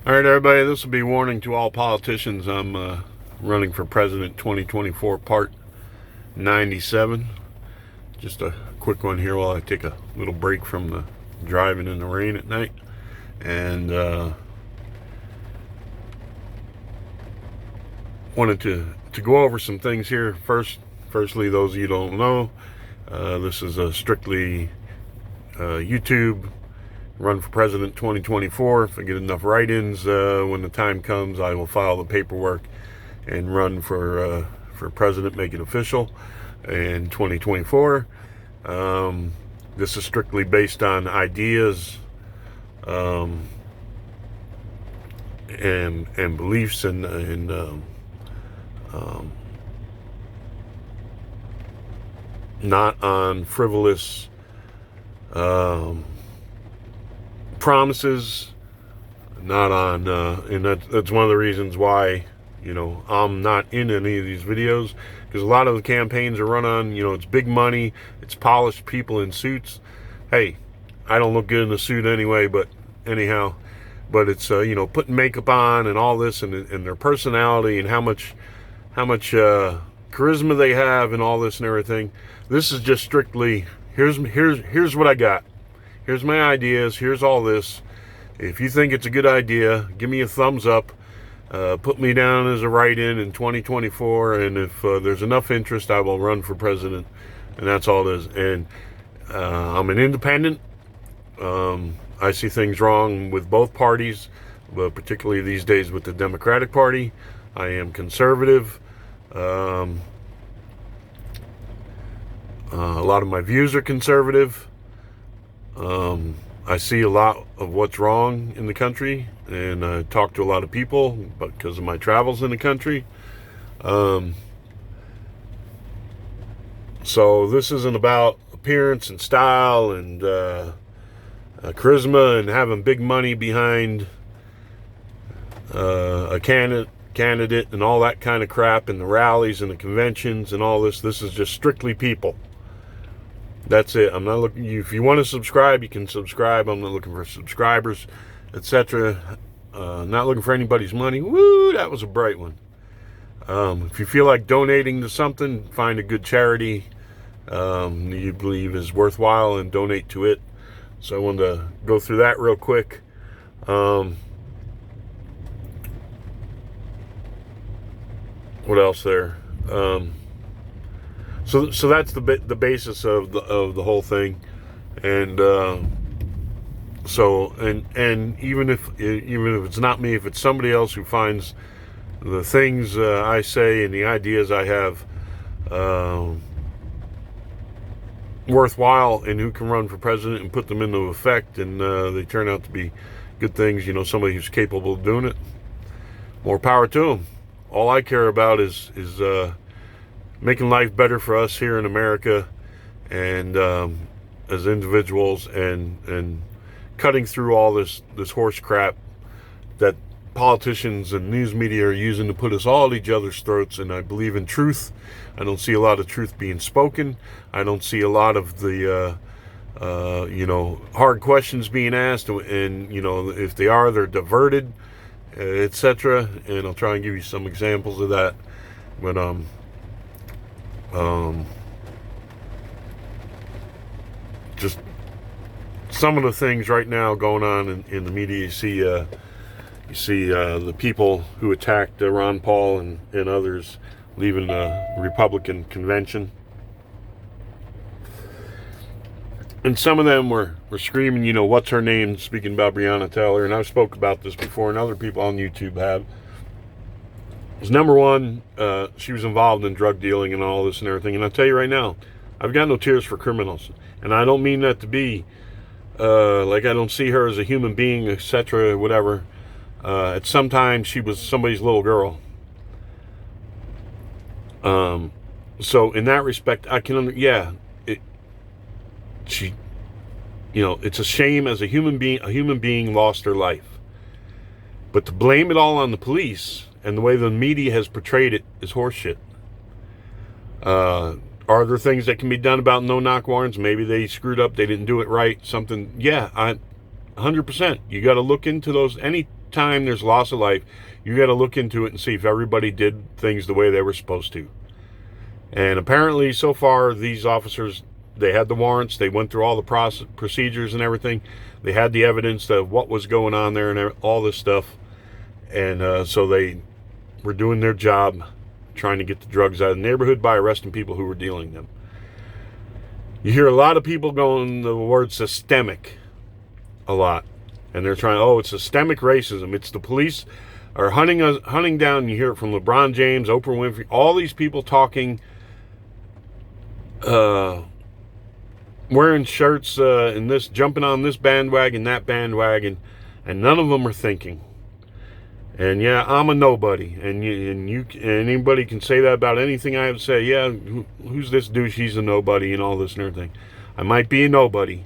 All right, everybody, this will be warning to all politicians. I'm running for president 2024, part 97. Just a quick one here while I take a little break from the driving in the rain at night. And wanted to go over some things here. Firstly, those of you who don't know, this is a strictly YouTube run for president 2024. If I get enough write-ins when the time comes, I will file the paperwork and run for president, make it official in 2024. This is strictly based on ideas and beliefs and not on frivolous promises, not on and that's one of the reasons why I'm not in any of these videos, because a lot of the campaigns are run on it's big money, it's polished people in suits. Hey, I don't look good in a suit anyway, but anyhow, but it's putting makeup on and all this, and their personality and how much charisma they have and all this and everything. This is just strictly here's what I got. Here's my ideas. Here's all this. If you think it's a good idea, give me a thumbs up. Put me down as a write-in in 2024. And if there's enough interest, I will run for president. And that's all it is. And I'm an independent. I see things wrong with both parties, but particularly these days with the Democratic Party. I am conservative. A lot of my views are conservative. I see a lot of what's wrong in the country, and I talk to a lot of people because of my travels in the country. So this isn't about appearance and style and charisma and having big money behind a candidate and all that kind of crap, and the rallies and the conventions and all this. This is just strictly people. That's it. I'm not looking. If you want to subscribe, you can subscribe. I'm not looking for subscribers, etc. Not looking for anybody's money. Woo, that was a bright one. If you feel like donating to something, find a good charity you believe is worthwhile and donate to it. So I wanted to go through that real quick. What else there? So that's the basis of the whole thing, and and even if it's not me, if it's somebody else who finds the things I say and the ideas I have worthwhile, and who can run for president and put them into effect, and they turn out to be good things, somebody who's capable of doing it, more power to them. All I care about is making life better for us here in America, and as individuals, and cutting through all this horse crap that politicians and news media are using to put us all at each other's throats. And I believe in truth. I don't see a lot of truth being spoken. I don't see a lot of the hard questions being asked, and if they are, they're diverted, etc. And I'll try and give you some examples of that. But just some of the things right now going on in the media. You see the people who attacked Ron Paul and others leaving the Republican convention, and some of them were screaming, what's her name, speaking about Breonna Taylor. And I've spoke about this before, and other people on YouTube have. Was number one, she was involved in drug dealing and all this and everything. And I'll tell you right now, I've got no tears for criminals. And I don't mean that to be like I don't see her as a human being, etc., whatever. At some time, she was somebody's little girl. So in that respect, I can it's a shame as a human being lost her life. But to blame it all on the police and the way the media has portrayed it is horseshit. Are there things that can be done about no-knock warrants? Maybe they screwed up, they didn't do it right, something. Yeah, 100%. You got to look into those. Anytime there's loss of life, you got to look into it and see if everybody did things the way they were supposed to. And apparently, so far, these officers, they had the warrants. They went through all the procedures and everything. They had the evidence of what was going on there and all this stuff. And so they were doing their job, trying to get the drugs out of the neighborhood by arresting people who were dealing them. You hear a lot of people going the word systemic a lot. And they're trying, it's systemic racism. It's the police are hunting down. You hear it from LeBron James, Oprah Winfrey, all these people talking, wearing shirts and this, jumping on this bandwagon, that bandwagon, and none of them are thinking. And yeah, I'm a nobody, and anybody can say that about anything I have to say. Yeah, who's this douche? He's a nobody, and all this and everything. I might be a nobody,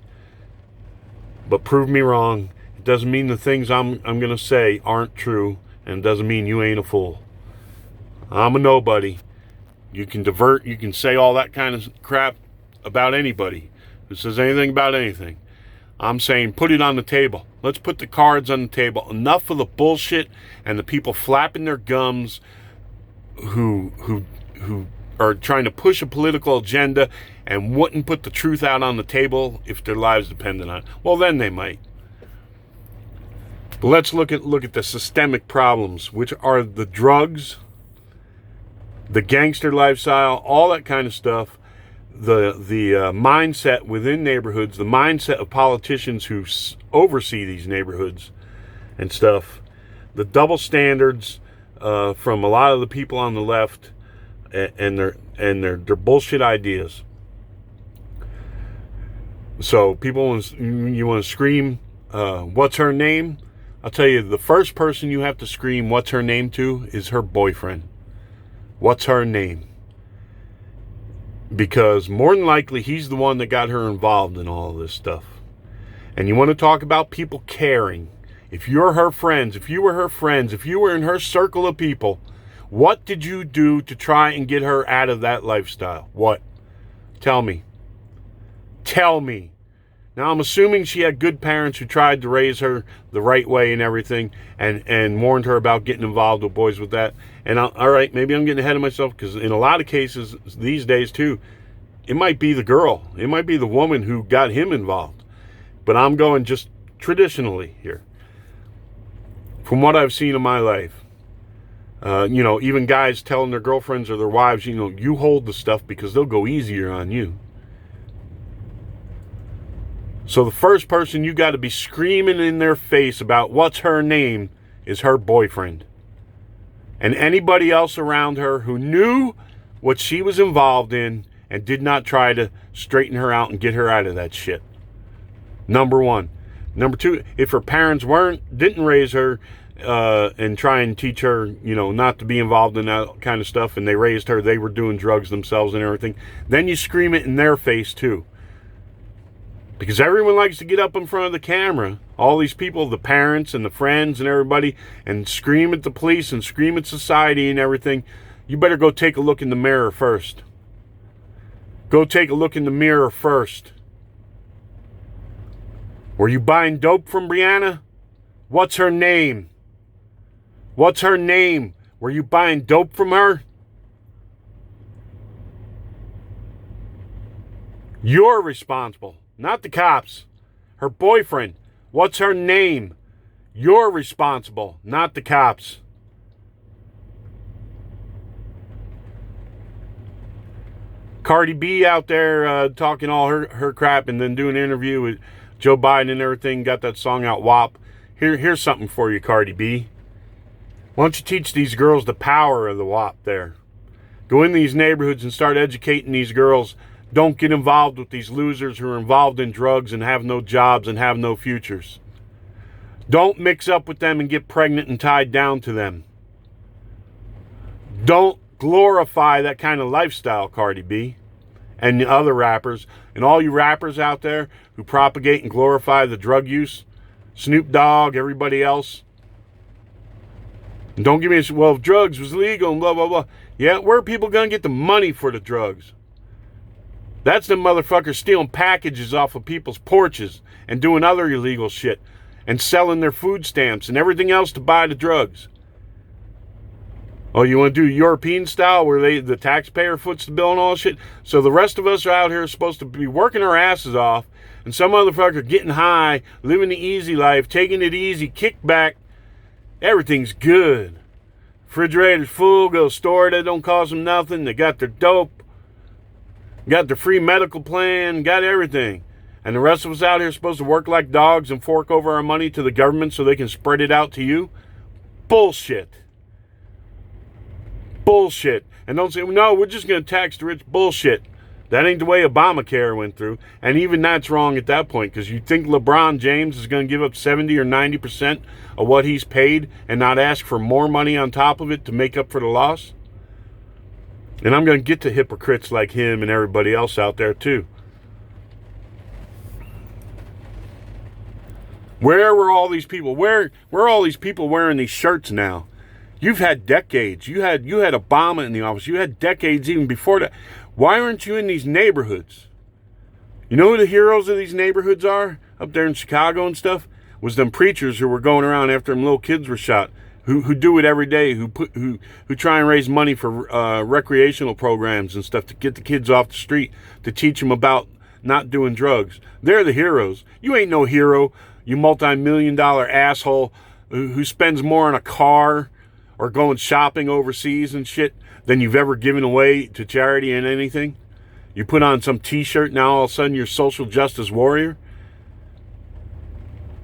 but prove me wrong. It doesn't mean the things I'm gonna say aren't true, and it doesn't mean you ain't a fool. I'm a nobody. You can divert, you can say all that kind of crap about anybody who says anything about anything. I'm saying put it on the table. Let's put the cards on the table. Enough of the bullshit and the people flapping their gums who are trying to push a political agenda and wouldn't put the truth out on the table if their lives depended on it. Well, then they might. But let's look at the systemic problems, which are the drugs, the gangster lifestyle, all that kind of stuff. The mindset within neighborhoods, the mindset of politicians who oversee these neighborhoods and stuff, the double standards from a lot of the people on the left and their bullshit ideas. So you want to scream, what's her name? I'll tell you, the first person you have to scream what's her name to is her boyfriend. What's her name? Because more than likely, he's the one that got her involved in all of this stuff. And you want to talk about people caring. If you're her friends, if you were her friends, if you were in her circle of people, what did you do to try and get her out of that lifestyle? What? Tell me. Tell me. Now, I'm assuming she had good parents who tried to raise her the right way and everything and warned her about getting involved with boys with that. And all right, maybe I'm getting ahead of myself because in a lot of cases these days too, it might be the girl. It might be the woman who got him involved. But I'm going just traditionally here. From what I've seen in my life, even guys telling their girlfriends or their wives, you hold the stuff because they'll go easier on you. So the first person you got to be screaming in their face about what's her name is her boyfriend. And anybody else around her who knew what she was involved in and did not try to straighten her out and get her out of that shit. Number one. Number two, if her parents didn't raise her and try and teach her, not to be involved in that kind of stuff, and they raised her, they were doing drugs themselves and everything, then you scream it in their face too. Because everyone likes to get up in front of the camera, all these people, the parents and the friends and everybody, and scream at the police and scream at society and everything. You better go take a look in the mirror first. Go take a look in the mirror first. Were you buying dope from Brianna? What's her name? What's her name? Were you buying dope from her? You're responsible. Not the cops. Her boyfriend. What's her name? You're responsible, not the cops. Cardi B out there talking all her crap and then doing an interview with Joe Biden and everything. Got that song out, WAP. Here's something for you, Cardi B. Why don't you teach these girls the power of the WAP there? Go in these neighborhoods and start educating these girls. Don't get involved with these losers who are involved in drugs and have no jobs and have no futures. Don't mix up with them and get pregnant and tied down to them. Don't glorify that kind of lifestyle, Cardi B, and the other rappers, and all you rappers out there who propagate and glorify the drug use, Snoop Dogg, everybody else. And don't give me, well, if drugs was legal and blah, blah, blah. Yeah, where are people going to get the money for the drugs? That's the motherfuckers stealing packages off of people's porches and doing other illegal shit. and selling their food stamps and everything else to buy the drugs. Oh, you want to do European style where the taxpayer foots the bill and all that shit? So the rest of us are out here supposed to be working our asses off, and some motherfucker getting high, living the easy life, taking it easy, kick back. Everything's good. Refrigerator's full, go to the store, that don't cost them nothing. They got their dope, got their free medical plan, got everything. And the rest of us out here are supposed to work like dogs and fork over our money to the government so they can spread it out to you? Bullshit. Bullshit. And don't say, no, we're just going to tax the rich. Bullshit. That ain't the way Obamacare went through. And even that's wrong at that point, because you think LeBron James is going to give up 70 or 90% of what he's paid and not ask for more money on top of it to make up for the loss? And I'm going to get to hypocrites like him and everybody else out there too. Where were all these people? Where are all these people wearing these shirts now? You've had decades. You had Obama in the office. You had decades even before that. Why aren't you in these neighborhoods? You know who the heroes of these neighborhoods are? Up there in Chicago and stuff? Was them preachers who were going around after them little kids were shot. Who do it every day. Who try and raise money for recreational programs and stuff to get the kids off the street. To teach them about not doing drugs. They're the heroes. You ain't no hero. You multi-million-dollar asshole who spends more on a car or going shopping overseas and shit than you've ever given away to charity and anything. You put on some t-shirt, now all of a sudden you're social justice warrior.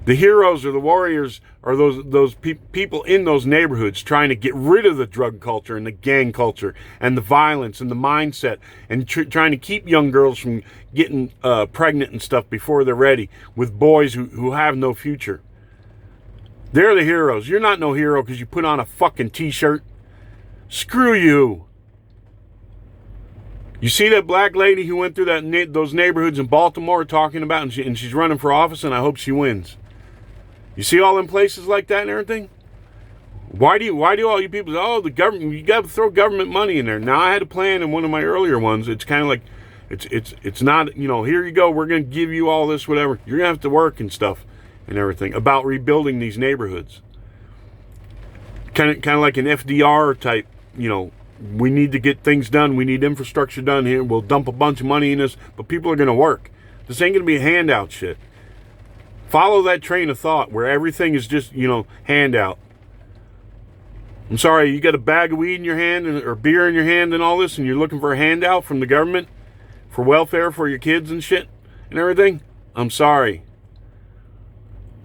The heroes or the warriors are those people in those neighborhoods trying to get rid of the drug culture and the gang culture and the violence and the mindset and trying to keep young girls from getting pregnant and stuff before they're ready with boys who have no future. They're the heroes. You're not no hero because you put on a fucking t-shirt. Screw you. You see that black lady who went through those neighborhoods in Baltimore talking about, and she's running for office, and I hope she wins. You see all them places like that and everything? Why do all you people say, oh, the government, you got to throw government money in there? Now, I had a plan in one of my earlier ones. It's kind of like, it's not, here you go, we're going to give you all this, whatever. You're going to have to work and stuff and everything about rebuilding these neighborhoods. Kind of like an FDR type, we need to get things done. We need infrastructure done here. We'll dump a bunch of money in this, but people are going to work. This ain't going to be handout shit. Follow that train of thought where everything is just, handout. I'm sorry, you got a bag of weed in your hand or beer in your hand and all this, and you're looking for a handout from the government for welfare for your kids and shit and everything? I'm sorry.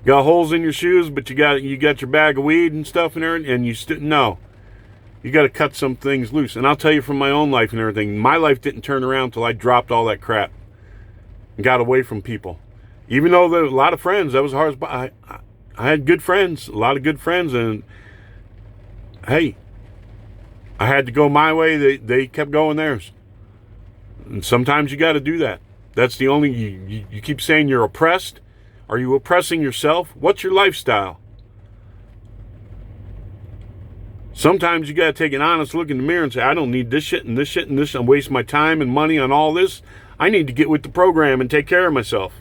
Got holes in your shoes, but you got your bag of weed and stuff and everything, and no. You got to cut some things loose. And I'll tell you from my own life and everything, my life didn't turn around until I dropped all that crap and got away from people. Even though there were a lot of friends, that was hard. I had good friends, a lot of good friends, and hey, I had to go my way. They kept going theirs. And sometimes you got to do that. That's the only, you keep saying you're oppressed. Are you oppressing yourself? What's your lifestyle? Sometimes you got to take an honest look in the mirror and say, I don't need this shit and this shit and this. I'm wasting my time and money on all this. I need to get with the program and take care of myself.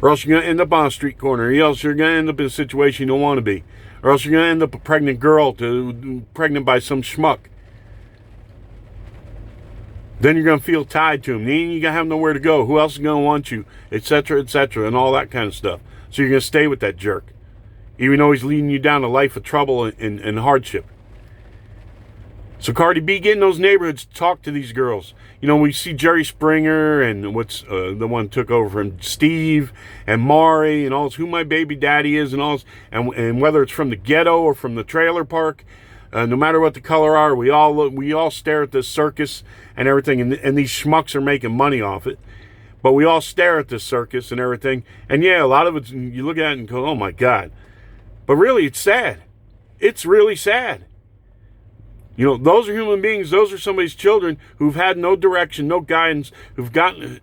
Or else you're going to end up on a street corner. Or else you're going to end up in a situation you don't want to be. Or else you're going to end up a pregnant girl pregnant by some schmuck. Then you're going to feel tied to him. Then you're going to have nowhere to go. Who else is going to want you? Etc., and all that kind of stuff. So you're going to stay with that jerk. Even though he's leading you down a life of trouble and hardship. So Cardi B, get in those neighborhoods, talk to these girls. We see Jerry Springer and what's the one took over from Steve and Maury and all this, who my baby daddy is and all this. And whether it's from the ghetto or from the trailer park, no matter what the color are, we all stare at this circus and everything. And these schmucks are making money off it. But we all stare at this circus and everything. And yeah, a lot of it, you look at it and go, oh my God. But really, it's sad. It's really sad. Those are human beings. Those are somebody's children who've had no direction, no guidance, who've gotten,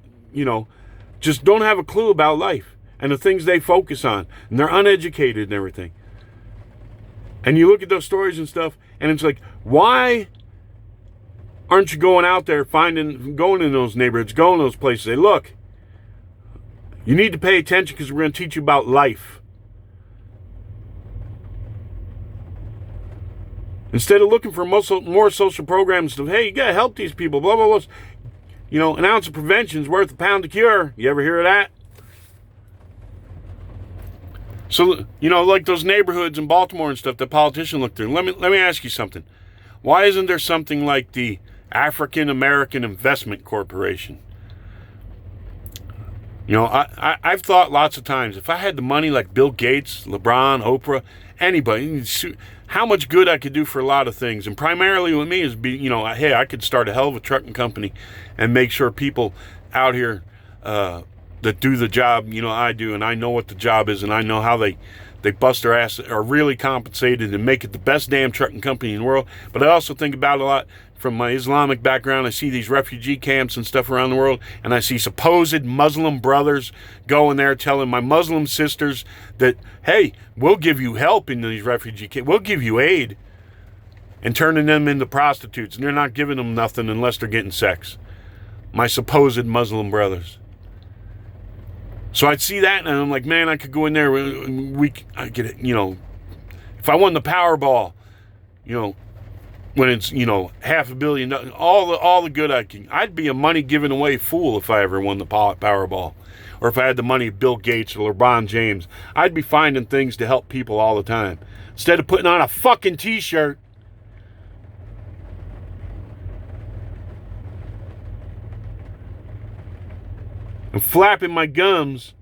just don't have a clue about life and the things they focus on. And they're uneducated and everything. And you look at those stories and stuff, and it's like, why aren't you going out there going in those neighborhoods, going in those places? Say, look, You need to pay attention because we're going to teach you about life. Instead of looking for more social programs of, hey, you got to help these people, blah, blah, blah. You know, an ounce of prevention is worth a pound of cure. You ever hear of that? So, you know, like those neighborhoods in Baltimore and stuff that politicians look through. Let me ask you something. Why isn't there something like the African American Investment Corporation? You know, I've thought lots of times, if I had the money like Bill Gates, LeBron, Oprah, anybody, how much good I could do for a lot of things. And primarily with me is, you know, hey, I could start a hell of a trucking company and make sure people out here that do the job, you know, I do, and I know what the job is, and I know how they bust their ass, are really compensated and make it the best damn trucking company in the world. But I also think about it a lot from my Islamic background. I see these refugee camps and stuff around the world, and I see supposed Muslim brothers going there telling my Muslim sisters that, hey, we'll give you help in these refugee camps, we'll give you aid, and turning them into prostitutes, and they're not giving them nothing unless they're getting sex. My supposed Muslim brothers. So I'd see that, and I'm like, man, I could go in there. I could, you know, if I won the Powerball, you know, when it's, you know, $500 million, all the good I'd be a money giving away fool if I ever won the Powerball, or if I had the money of Bill Gates or LeBron James. I'd be finding things to help people all the time instead of putting on a fucking t-shirt. And flapping my gums,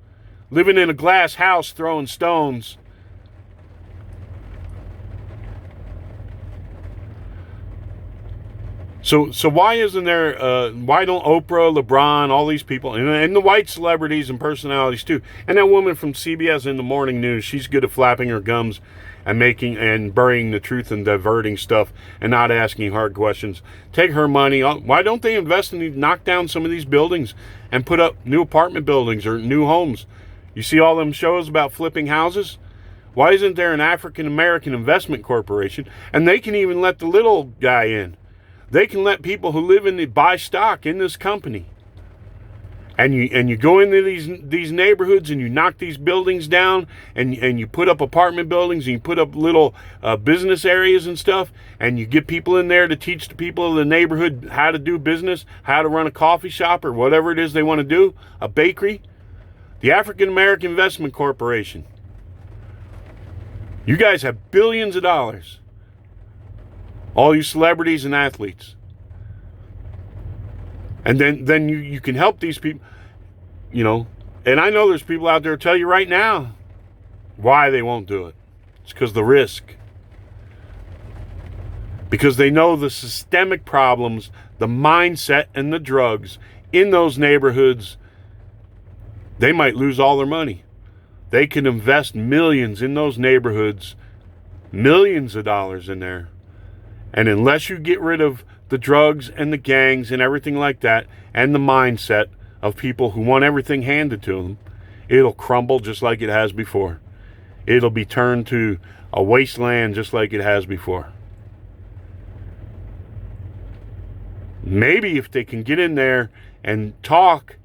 living in a glass house throwing stones. So why isn't there, why don't Oprah, LeBron, all these people, and the white celebrities and personalities too, and that woman from CBS in the morning news, she's good at flapping her gums and burying the truth and diverting stuff and not asking hard questions. Take her money. Why don't they invest in knock down some of these buildings and put up new apartment buildings or new homes? You see all them shows about flipping houses? Why isn't there an African American Investment Corporation? And they can even let the little guy in. They can let people who live buy stock in this company. And you go into these neighborhoods and you knock these buildings down and you put up apartment buildings and you put up little business areas and stuff, and you get people in there to teach the people of the neighborhood how to do business, how to run a coffee shop or whatever it is they want to do, a bakery. The African American Investment Corporation. You guys have billions of dollars. All you celebrities and athletes. And then you can help these people, you know. And I know there's people out there who tell you right now why they won't do it. It's because of the risk. Because they know the systemic problems, the mindset and the drugs in those neighborhoods. They might lose all their money. They can invest millions in those neighborhoods, millions of dollars in there. And unless you get rid of the drugs and the gangs and everything like that, and the mindset of people who want everything handed to them, it'll crumble just like it has before. It'll be turned to a wasteland just like it has before. Maybe if they can get in there and talk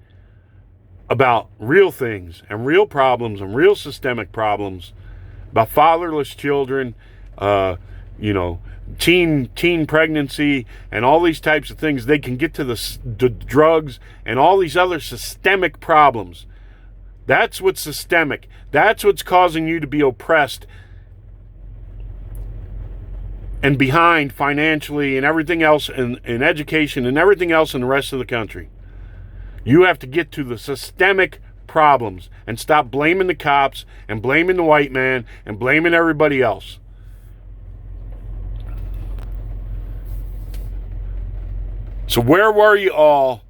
about real things and real problems and real systemic problems, about fatherless children, you know, teen pregnancy and all these types of things, they can get to the drugs and all these other systemic problems. That's what's systemic. That's what's causing you to be oppressed and behind financially and everything else in education and everything else in the rest of the country. You have to get to the systemic problems and stop blaming the cops and blaming the white man and blaming everybody else. So where were you all?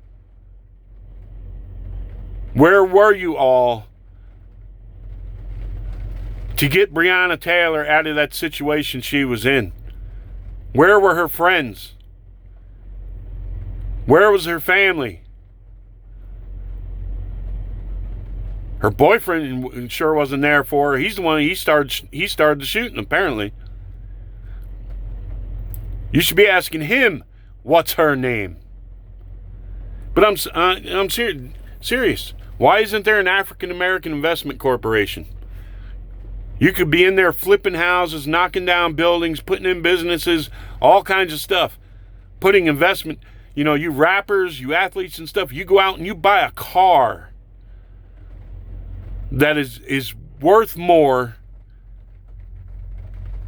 Where were you all to get Breonna Taylor out of that situation she was in? Where were her friends? Where was her family? Her boyfriend sure wasn't there for her. He's the one, he started the shooting, apparently. You should be asking him, what's her name? But I'm serious. Why isn't there an African American Investment Corporation? You could be in there flipping houses, knocking down buildings, putting in businesses, all kinds of stuff. Putting investment, you rappers, you athletes and stuff, you go out and you buy a car that is worth more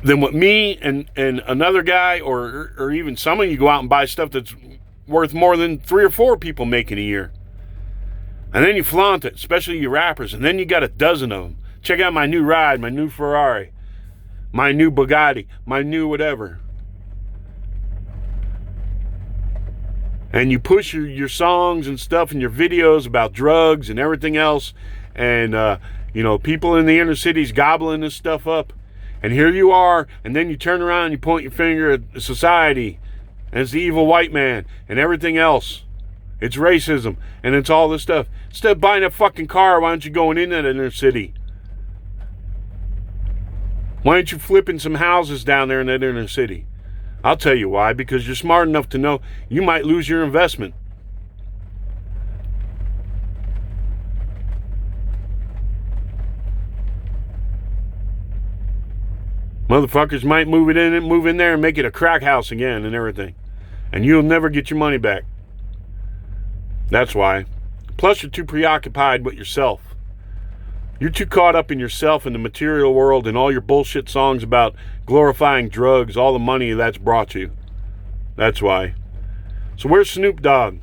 than what me and another guy or even some of you go out and buy stuff that's worth more than 3 or 4 people make in a year. And then you flaunt it, especially you rappers, and then you got a dozen of them. Check out my new ride, my new Ferrari, my new Bugatti, my new whatever. And you push your songs and stuff and your videos about drugs and everything else. And, people in the inner cities gobbling this stuff up. And here you are, and then you turn around and you point your finger at society. And it's the evil white man and everything else. It's racism and it's all this stuff. Instead of buying a fucking car, why aren't you going in that inner city? Why aren't you flipping some houses down there in that inner city? I'll tell you why. Because you're smart enough to know you might lose your investment. Motherfuckers might move in there and make it a crack house again and everything. And you'll never get your money back. That's why. Plus, you're too preoccupied with yourself. You're too caught up in yourself and the material world and all your bullshit songs about glorifying drugs, all the money that's brought you. That's why. So where's Snoop Dogg?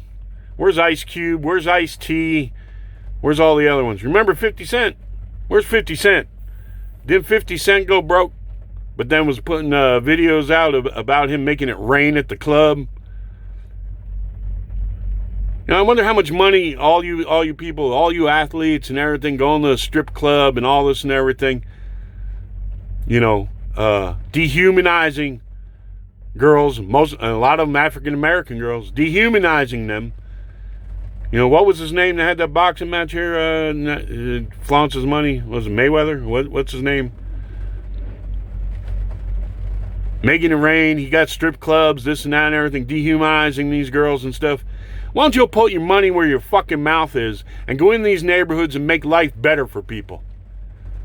Where's Ice Cube? Where's Ice-T? Where's all the other ones? Remember 50 Cent? Where's 50 Cent? Didn't 50 Cent go broke? But then was putting videos out about him making it rain at the club. I wonder how much money all you people, all you athletes and everything going to a strip club and all this and everything, dehumanizing girls, a lot of them African American girls, dehumanizing them. What was his name that had that boxing match here? Flaunts his money. Was it Mayweather? What's his name? Making it rain. He got strip clubs, this and that and everything, dehumanizing these girls and stuff. Why don't you put your money where your fucking mouth is and go in these neighborhoods and make life better for people?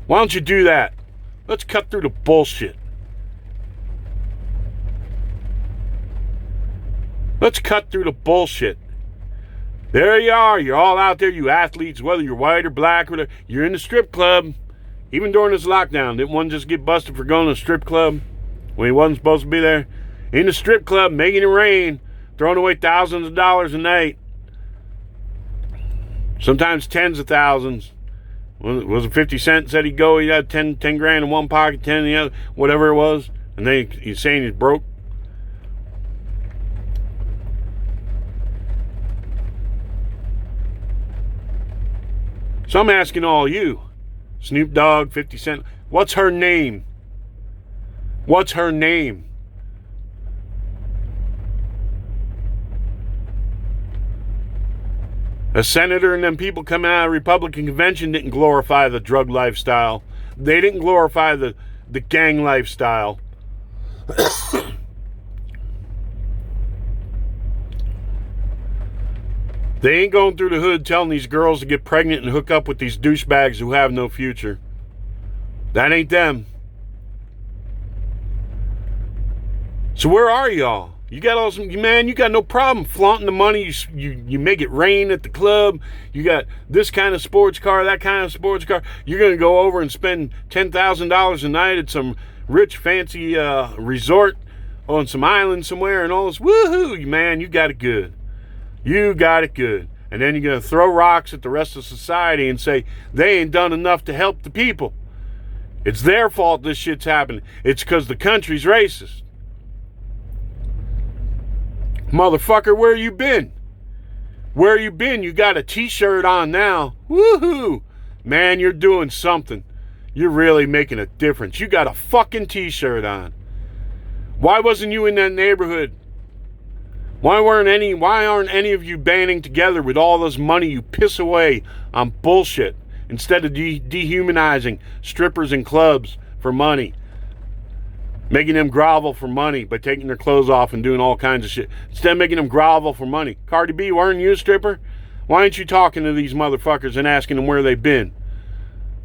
Why don't you do that? Let's cut through the bullshit. Let's cut through the bullshit. There you are. You're all out there, you athletes, whether you're white or black, or whatever. You're in the strip club. Even during this lockdown, didn't one just get busted for going to a strip club when he wasn't supposed to be there? In the strip club, making it rain. Throwing away thousands of dollars a night. Sometimes tens of thousands. Was it 50 Cent said he'd go, he had 10 grand in one pocket, 10 in the other, whatever it was. And then he's saying he's broke. So I'm asking all you, Snoop Dogg, 50 Cent, what's her name? What's her name? A senator and them people coming out of the Republican convention didn't glorify the drug lifestyle. They didn't glorify the gang lifestyle. They ain't going through the hood telling these girls to get pregnant and hook up with these douchebags who have no future. That ain't them. So where are y'all? You got you got no problem flaunting the money. You make it rain at the club. You got this kind of sports car, that kind of sports car. You're going to go over and spend $10,000 a night at some rich, fancy resort on some island somewhere and all this. Woohoo, man, you got it good. You got it good. And then you're going to throw rocks at the rest of society and say they ain't done enough to help the people. It's their fault this shit's happening. It's because the country's racist. Motherfucker, where you been? Where you been? You got a t-shirt on now. Woohoo! Man, you're doing something. You're really making a difference. You got a fucking t-shirt on. Why wasn't you in that neighborhood? Why aren't any of you banding together with all this money you piss away on bullshit instead of dehumanizing strippers and clubs for money? Making them grovel for money by taking their clothes off and doing all kinds of shit. Instead of making them grovel for money. Cardi B, weren't you a stripper? Why aren't you talking to these motherfuckers and asking them where they've been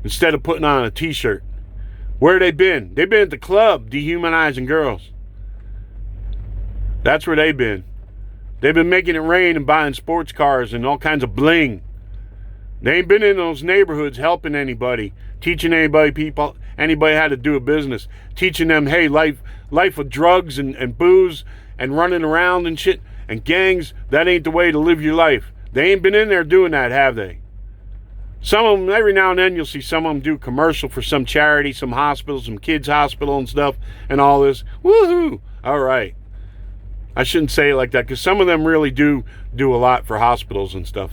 instead of putting on a t-shirt? Where they been? They've been at the club dehumanizing girls. That's where they've been. They've been making it rain and buying sports cars and all kinds of bling. They ain't been in those neighborhoods helping anybody, teaching anybody how to do a business, teaching them, hey, life of drugs and booze and running around and shit and gangs, that ain't the way to live your life. They ain't been in there doing that, have they? Some of them, every now and then you'll see some of them do commercial for some charity, some hospital, some kids hospital and stuff and all this. Woohoo! All right. I shouldn't say it like that because some of them really do a lot for hospitals and stuff.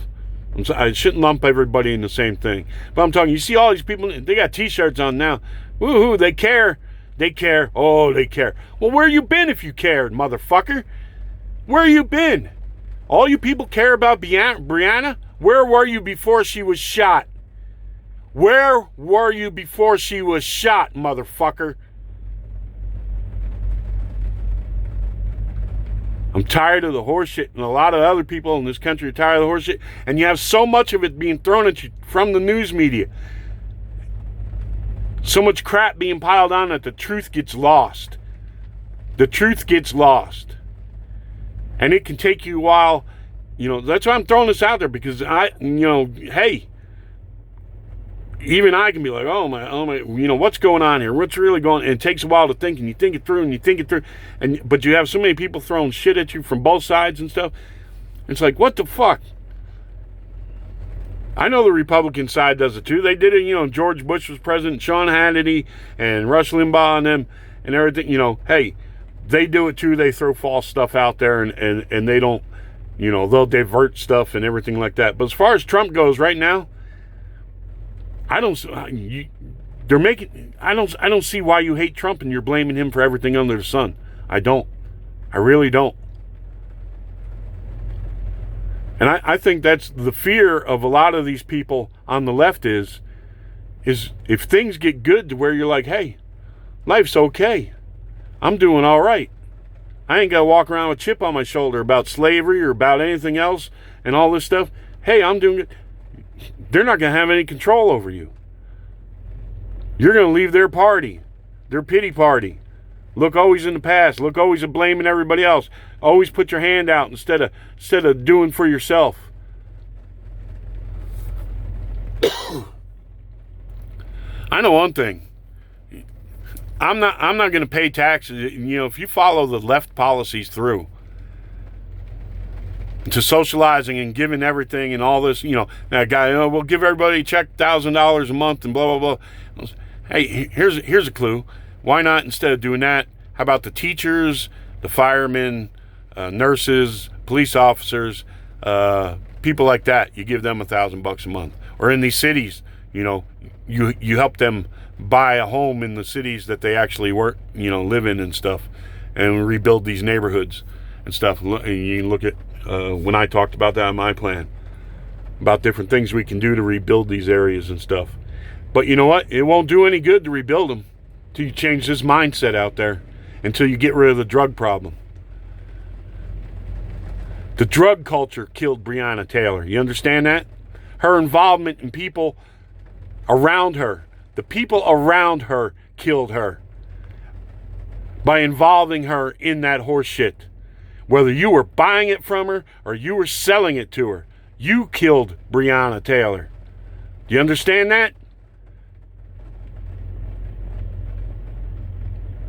I shouldn't lump everybody in the same thing. But I'm talking, you see all these people, they got t-shirts on now. Woohoo, they care. They care. Oh, they care. Well, where you been if you cared, motherfucker? Where you been? All you people care about Breonna? Where were you before she was shot? Where were you before she was shot, motherfucker? I'm tired of the horse shit, and a lot of other people in this country are tired of the horse shit, and you have so much of it being thrown at you from the news media. So much crap being piled on that the truth gets lost. The truth gets lost. And it can take you a while, that's why I'm throwing this out there, because hey, even I can be like, oh my, what's going on here? What's really going on? And it takes a while to think, and you think it through, but you have so many people throwing shit at you from both sides and stuff. It's like, what the fuck? I know the Republican side does it too. They did it, George Bush was president, Sean Hannity and Rush Limbaugh and them and everything, hey, they do it too. They throw false stuff out there and they don't, they'll divert stuff and everything like that. But as far as Trump goes right now, I don't see why you hate Trump and you're blaming him for everything under the sun. I don't. I really don't. And I think that's the fear of a lot of these people on the left is if things get good to where you're like, hey, life's okay. I'm doing all right. I ain't got to walk around with a chip on my shoulder about slavery or about anything else and all this stuff. Hey, I'm doing good. They're not going to have any control over you. You're going to leave their party, their pity party. Look always in the past. Look always at blaming everybody else. Always put your hand out instead of doing for yourself. I know one thing. I'm not going to pay taxes. If you follow the left policies through to socializing and giving everything and all this, that guy, we'll give everybody a check $1,000 a month and blah, blah, blah. Hey, here's a clue. Why not, instead of doing that, how about the teachers, the firemen, nurses, police officers, people like that? You give them $1,000 a month. Or in these cities, you help them buy a home in the cities that they actually work, live in and stuff, and rebuild these neighborhoods and stuff. You can look at when I talked about that in my plan, about different things we can do to rebuild these areas and stuff. But you know what? It won't do any good to rebuild them until you change this mindset out there, until you get rid of the drug problem. The drug culture killed Breonna Taylor. You understand that? Her involvement in people around her. The people around her killed her by involving her in that horse shit. Whether you were buying it from her or you were selling it to her, you killed Breonna Taylor. Do you understand that?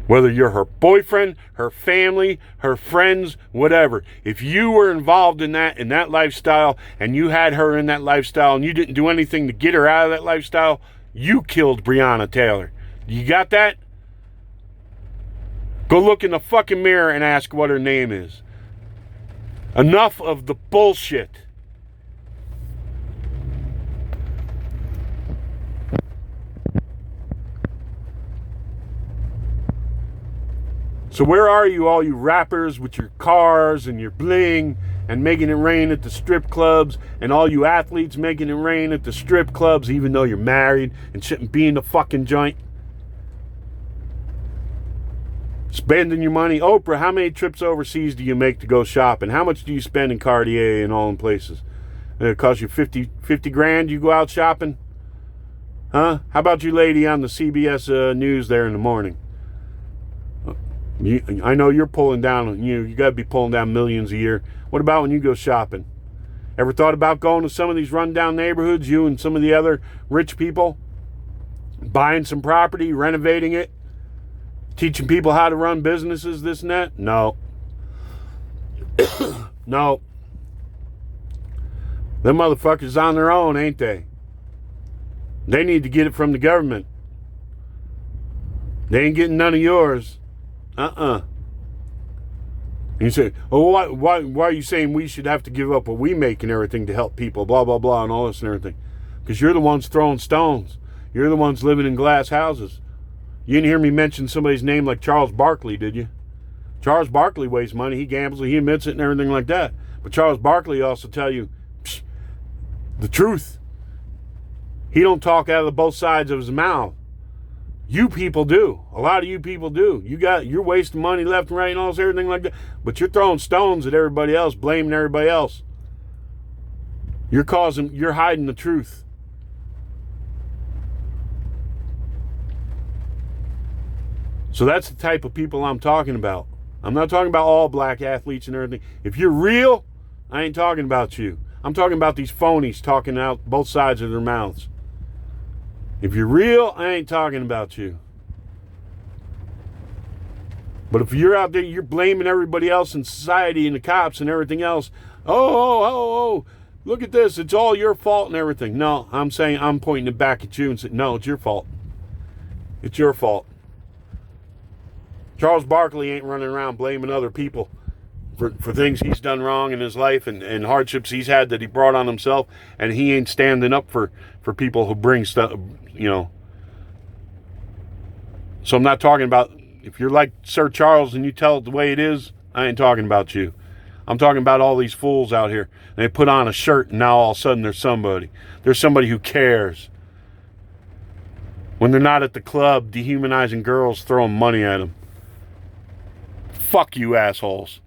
Whether you're her boyfriend, her family, her friends, whatever. If you were involved in that lifestyle, and you had her in that lifestyle, and you didn't do anything to get her out of that lifestyle, you killed Breonna Taylor. You got that? Go look in the fucking mirror and ask what her name is. Enough of the bullshit. So where are you, all you rappers with your cars and your bling and making it rain at the strip clubs, and all you athletes making it rain at the strip clubs even though you're married and shouldn't be in the fucking joint? Spending your money. Oprah, how many trips overseas do you make to go shopping? How much do you spend in Cartier and all in places? It costs you 50 grand, you go out shopping? Huh? How about you lady on the CBS News there in the morning? I know you're pulling down, you got to be pulling down millions a year. What about when you go shopping? Ever thought about going to some of these rundown neighborhoods, you and some of the other rich people? Buying some property, renovating it, teaching people how to run businesses, this and that? No. No. Them motherfuckers on their own, ain't they? They need to get it from the government. They ain't getting none of yours. And you say, oh, why are you saying we should have to give up what we make and everything to help people, blah, blah, blah, and all this and everything? Because you're the ones throwing stones. You're the ones living in glass houses. You didn't hear me mention somebody's name like Charles Barkley, did you? Charles Barkley wastes money. He gambles, he admits it and everything like that. But Charles Barkley also tell you the truth. He don't talk out of both sides of his mouth. You people do. A lot of you people do. You're wasting money left and right and all this, everything like that. But you're throwing stones at everybody else, blaming everybody else. You're hiding the truth. So that's the type of people I'm talking about. I'm not talking about all black athletes and everything. If you're real, I ain't talking about you. I'm talking about these phonies talking out both sides of their mouths. If you're real, I ain't talking about you. But if you're out there, you're blaming everybody else in society and the cops and everything else. Oh, look at this. It's all your fault and everything. No, I'm saying I'm pointing it back at you and saying, no, it's your fault. It's your fault. Charles Barkley ain't running around blaming other people for things he's done wrong in his life and hardships he's had that he brought on himself, and he ain't standing up for people who bring stuff, So I'm not talking about, if you're like Sir Charles and you tell it the way it is, I ain't talking about you. I'm talking about all these fools out here. And they put on a shirt and now all of a sudden there's somebody. There's somebody who cares. When they're not at the club dehumanizing girls, throwing money at them. Fuck you assholes.